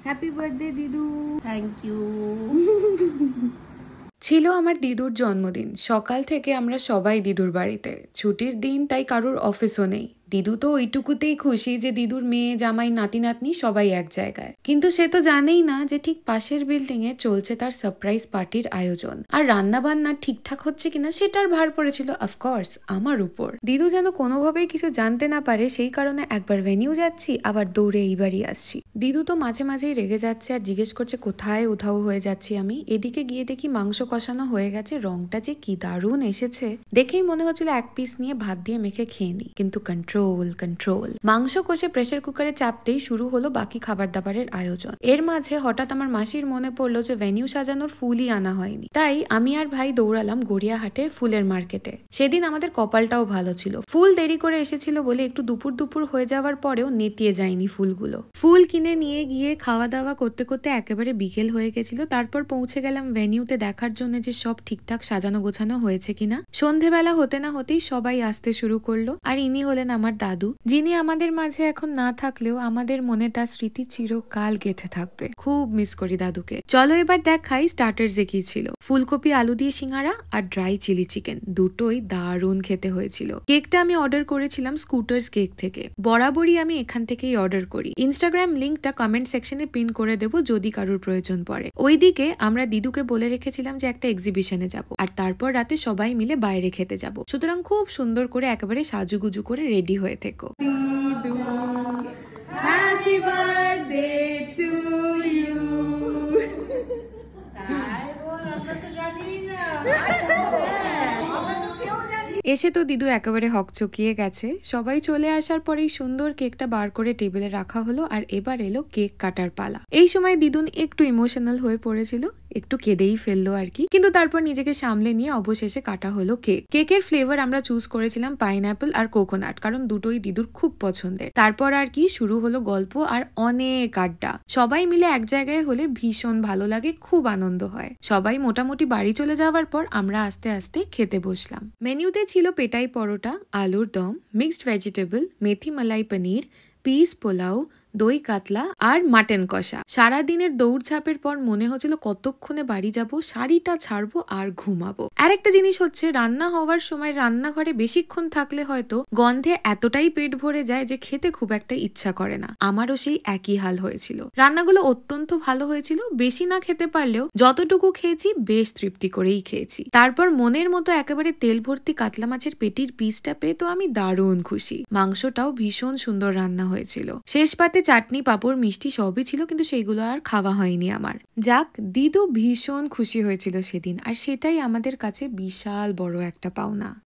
Happy birthday দিদু। Thank you. ছিল আমার দিদুর জন্মদিন। সকাল থেকে আমরা সবাই দিদুর বাড়িতে। ছুটির দিন, তাই কারুর অফিসও নেই। দিদু তো ওইটুকুতেই খুশি যে দিদুর মেয়ে, জামাই, নাতি নাতনি সবাই এক জায়গায়। কিন্তু সে তো জানেই না যে ঠিক পাশের বিল্ডিং এ চলছে তার সারপ্রাইজ পার্টির আয়োজন। আর রান্না বান্না ঠিকঠাক হচ্ছে কিনা সেটার ভার পড়েছিল অফকোর্স আমার উপর। দিদু যেন কোনোভাবেই কিছু জানতে না পারে, সেই কারণে একবার ভেনিউ যাচ্ছি, আবার দৌড়ে এই বাড়ি আসছি। দিদু তো মাঝে মাঝেই রেগে যাচ্ছে আর জিজ্ঞেস করছে কোথায় উধাও হয়ে যাচ্ছি আমি। এদিকে গিয়ে দেখি মাংস কষানো হয়ে গেছে, রংটা যে কি দারুণ এসেছে। দেখেই মনে হচ্ছিল এক পিস নিয়ে ভাত দিয়ে মেখে খেয়ে নি, কিন্তু কন্ট্রোল। মাংস কষে প্রেসার কুকারে চাপতেই শুরু হলো বাকি খাবার দাবারের আয়োজন। এর মাঝে হঠাৎ আমার মাসির মনে পড়লো যে ভেনিউ সাজানোর ফুলই আনা হয়নি। তাই আমি আর ভাই দৌড়ালাম গড়িয়াহাটের ফুলের মার্কেটে। সেদিন আমাদের কপালটাও ভালো ছিল, ফুল দেরি করে এসেছিল বলে একটু দুপুর হয়ে যাওয়ার পরেও নেতিয়ে যায়নি ফুলগুলো। ফুল কিনে নিয়ে গিয়ে খাওয়া দাওয়া করতে করতে একেবারে বিকেল হয়ে গেছিল। তারপর পৌঁছে গেলাম ভেনিউতে দেখার জন্য যে সব ঠিকঠাক সাজানো গোছানো হয়েছে কিনা। সন্ধেবেলা হতে না হতেই সবাই আসতে শুরু করলো। আর ইনি হলেন আমার দাদু, যিনি আমাদের মাঝে এখন না থাকলেও আমাদের মনে তার স্মৃতি চিরকাল গেঁথে থাকবে। খুব মিস করি দাদুকে। চলো এবার দেখাই স্টার্টার্সে কি ছিল। ফুলকপি আলু দিয়ে সিঙ্গারা আর ড্রাই চিলি চিকেন, দুটোই দারুণ খেতে হয়েছিল। কেকটা আমি অর্ডার করেছিলাম স্কুটার্স কেক থেকে। বরাবরই আমি এখান থেকেই অর্ডার করি। ইনস্টাগ্রাম লিঙ্কটা কমেন্ট সেকশনে পিন করে দেবো যদি কারোর প্রয়োজন পড়ে। ওইদিকে আমরা দিদুকে বলে রেখেছিলাম যে একটা এক্সিবিশনে যাব, আর তারপর রাতে সবাই মিলে বাইরে খেতে যাব। সুতরাং খুব সুন্দর করে একেবারে সাজুগুজু করে রেডি হয়ে থেকো। Happy birthday to you. এসে তো দিদু একেবারে হকচকিয়ে গেছে। সবাই চলে আসার পরেই সুন্দর কেকটা বার করে টেবিলে রাখা হলো, আর এবার এলো কেক কাটার পালা। এই সময় দিদুন একটু ইমোশনাল হয়ে পড়েছিল, একটু কেঁদেই ফেললো আর কি। কিন্তু তারপর নিজেকে সামলে নিয়ে অবশেষে কাটা হলো কেক। কেকের ফ্লেভার আমরা চুজ করেছিলাম পাইনঅ্যাপল আর কোকোনাট, কারণ দুটোই দিদুর খুব পছন্দের। তারপর আর কি শুরু হলো গল্প আর অনেক আড্ডা। সবাই মিলে এক জায়গায় হলে ভীষণ ভালো লাগে, খুব আনন্দ হয়। সবাই মোটামুটি বাড়ি চলে যাওয়ার পর আমরা আস্তে আস্তে খেতে বসলাম। মেনুতে ছিল পেটাই পরোটা, আলুর দম, মিক্সড ভেজিটেবল, মেথি মালাই পনির, পিস পোলাও, দই কাতলা আর মাটন কষা। সারাদিনের দৌড়ঝাঁপের পর মনে হচ্ছিল কতক্ষণে বাড়ি যাব, শাড়িটা ছাড়বো আর ঘুমাবো। আর একটা জিনিস হচ্ছে, রান্না হওয়ার সময় রান্নাঘরে বেশিক্ষণ থাকলে হয়তো গন্ধে এতটাই পেট ভরে যায় যে খেতে খুব একটা ইচ্ছা করে না। আমারও সেই একই হাল হয়েছিল। রান্নাগুলো অত্যন্ত ভালো হয়েছিল, বেশি না খেতে পারলেও যতটুকু খেয়েছি বেশ তৃপ্তি করেই খেয়েছি। তারপর মনের মতো একেবারে তেল ভর্তি কাতলা মাছের পেটির পিসটা পেয়ে তো আমি দারুণ খুশি। মাংসটাও ভীষণ সুন্দর রান্না হয়েছিল। শেষ পাতে চাটনি, পাঁপড়, মিষ্টি সবই ছিল, কিন্তু সেইগুলো আর খাওয়া হয়নি আমার। যাক, দিদু ভীষণ খুশি হয়েছিল সেদিন, আর সেটাই আমাদের কাছে বিশাল বড় একটা পাওনা।